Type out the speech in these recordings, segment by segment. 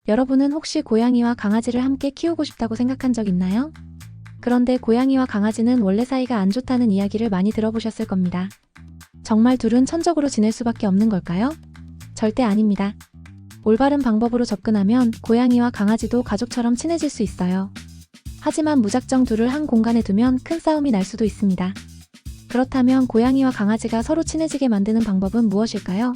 여러분은 혹시 고양이와 강아지를 함께 키우고 싶다고 생각한 적 있나요? 그런데 고양이와 강아지는 원래 사이가 안 좋다는 이야기를 많이 들어보셨을 겁니다. 정말 둘은 천적으로 지낼 수밖에 없는 걸까요? 절대 아닙니다. 올바른 방법으로 접근하면 고양이와 강아지도 가족처럼 친해질 수 있어요. 하지만 무작정 둘을 한 공간에 두면 큰 싸움이 날 수도 있습니다. 그렇다면 고양이와 강아지가 서로 친해지게 만드는 방법은 무엇일까요?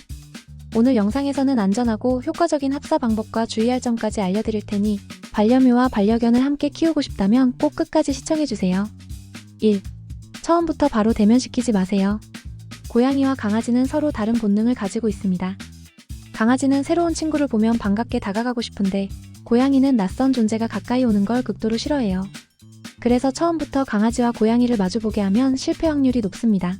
오늘 영상에서는 안전하고 효과적인 합사 방법과 주의할 점까지 알려드릴 테니 반려묘와 반려견을 함께 키우고 싶다면 꼭 끝까지 시청해주세요. 1. 처음부터 바로 대면시키지 마세요. 고양이와 강아지는 서로 다른 본능을 가지고 있습니다. 강아지는 새로운 친구를 보면 반갑게 다가가고 싶은데 고양이는 낯선 존재가 가까이 오는 걸 극도로 싫어해요. 그래서 처음부터 강아지와 고양이를 마주보게 하면 실패 확률이 높습니다.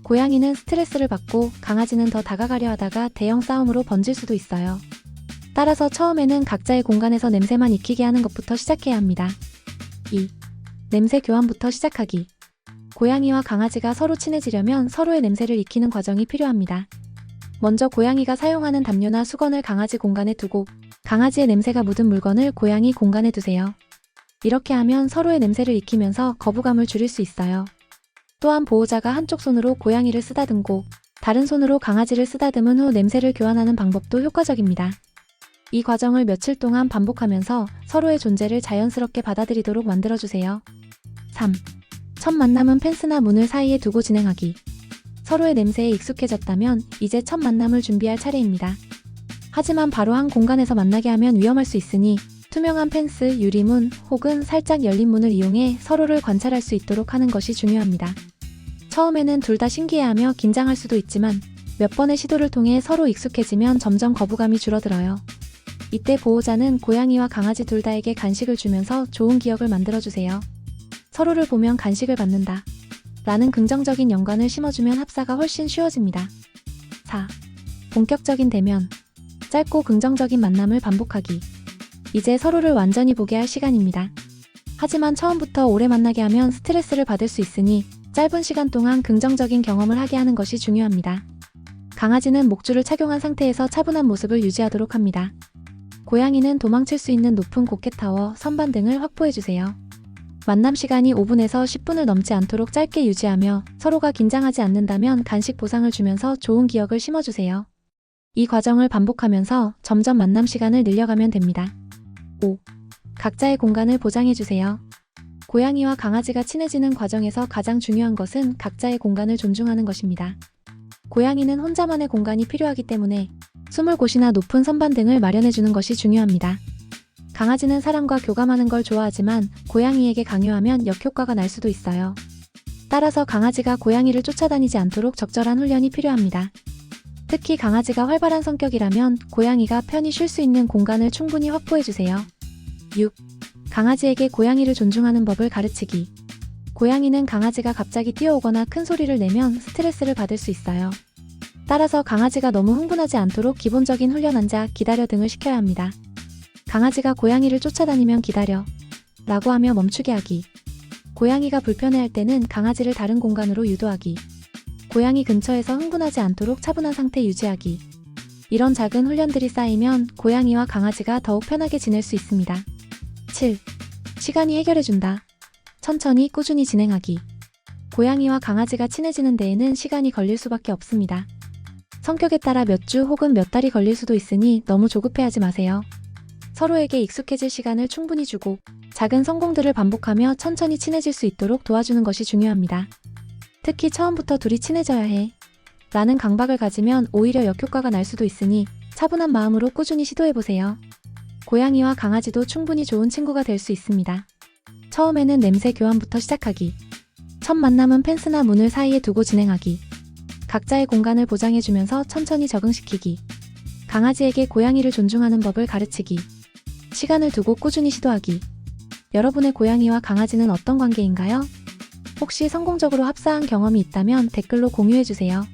고양이는 스트레스를 받고 강아지는 더 다가가려 하다가 대형 싸움으로 번질 수도 있어요. 따라서 처음에는 각자의 공간에서 냄새만 익히게 하는 것부터 시작해야 합니다. 2. 냄새 교환부터 시작하기. 고양이와 강아지가 서로 친해지려면 서로의 냄새를 익히는 과정이 필요합니다. 먼저 고양이가 사용하는 담요나 수건을 강아지 공간에 두고 강아지의 냄새가 묻은 물건을 고양이 공간에 두세요. 이렇게 하면 서로의 냄새를 익히면서 거부감을 줄일 수 있어요. 또한 보호자가 한쪽 손으로 고양이를 쓰다듬고 다른 손으로 강아지를 쓰다듬은 후 냄새를 교환하는 방법도 효과적입니다. 이 과정을 며칠 동안 반복하면서 서로의 존재를 자연스럽게 받아들이도록 만들어주세요. 3. 첫 만남은 펜스나 문을 사이에 두고 진행하기. 서로의 냄새에 익숙해졌다면 이제 첫 만남을 준비할 차례입니다. 하지만 바로 한 공간에서 만나게 하면 위험할 수 있으니 투명한 펜스, 유리문 혹은 살짝 열린 문을 이용해 서로를 관찰할 수 있도록 하는 것이 중요합니다. 처음에는 둘 다 신기해하며 긴장할 수도 있지만 몇 번의 시도를 통해 서로 익숙해지면 점점 거부감이 줄어들어요. 이때 보호자는 고양이와 강아지 둘 다에게 간식을 주면서 좋은 기억을 만들어주세요. 서로를 보면 간식을 받는다 라는 긍정적인 연관을 심어주면 합사가 훨씬 쉬워집니다. 4. 본격적인 대면. 짧고 긍정적인 만남을 반복하기. 이제 서로를 완전히 보게 할 시간입니다. 하지만 처음부터 오래 만나게 하면 스트레스를 받을 수 있으니 짧은 시간 동안 긍정적인 경험을 하게 하는 것이 중요합니다. 강아지는 목줄을 착용한 상태에서 차분한 모습을 유지하도록 합니다. 고양이는 도망칠 수 있는 높은 고캣타워, 선반 등을 확보해주세요. 만남 시간이 5분에서 10분을 넘지 않도록 짧게 유지하며 서로가 긴장하지 않는다면 간식 보상을 주면서 좋은 기억을 심어주세요. 이 과정을 반복하면서 점점 만남 시간을 늘려가면 됩니다. 5. 각자의 공간을 보장해주세요. 고양이와 강아지가 친해지는 과정에서 가장 중요한 것은 각자의 공간을 존중하는 것입니다. 고양이는 혼자만의 공간이 필요하기 때문에 숨을 곳이나 높은 선반 등을 마련해주는 것이 중요합니다. 강아지는 사람과 교감하는 걸 좋아하지만 고양이에게 강요하면 역효과가 날 수도 있어요. 따라서 강아지가 고양이를 쫓아다니지 않도록 적절한 훈련이 필요합니다. 특히 강아지가 활발한 성격이라면 고양이가 편히 쉴 수 있는 공간을 충분히 확보해주세요. 6. 강아지에게 고양이를 존중하는 법을 가르치기. 고양이는 강아지가 갑자기 뛰어오거나 큰 소리를 내면 스트레스를 받을 수 있어요. 따라서 강아지가 너무 흥분하지 않도록 기본적인 훈련 앉아, 기다려 등을 시켜야 합니다. 강아지가 고양이를 쫓아다니면 기다려 라고 하며 멈추게 하기. 고양이가 불편해할 때는 강아지를 다른 공간으로 유도하기. 고양이 근처에서 흥분하지 않도록 차분한 상태 유지하기. 이런 작은 훈련들이 쌓이면 고양이와 강아지가 더욱 편하게 지낼 수 있습니다. 7. 시간이 해결해준다. 천천히 꾸준히 진행하기. 고양이와 강아지가 친해지는 데에는 시간이 걸릴 수밖에 없습니다. 성격에 따라 몇 주 혹은 몇 달이 걸릴 수도 있으니 너무 조급해하지 마세요. 서로에게 익숙해질 시간을 충분히 주고 작은 성공들을 반복하며 천천히 친해질 수 있도록 도와주는 것이 중요합니다. 특히 처음부터 둘이 친해져야 해 라는 강박을 가지면 오히려 역효과가 날 수도 있으니 차분한 마음으로 꾸준히 시도해보세요. 고양이와 강아지도 충분히 좋은 친구가 될 수 있습니다. 처음에는 냄새 교환부터 시작하기. 첫 만남은 펜스나 문을 사이에 두고 진행하기. 각자의 공간을 보장해주면서 천천히 적응시키기. 강아지에게 고양이를 존중하는 법을 가르치기. 시간을 두고 꾸준히 시도하기. 여러분의 고양이와 강아지는 어떤 관계인가요? 혹시 성공적으로 합사한 경험이 있다면 댓글로 공유해주세요.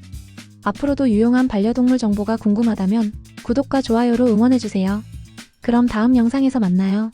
앞으로도 유용한 반려동물 정보가 궁금하다면 구독과 좋아요로 응원해주세요. 그럼 다음 영상에서 만나요.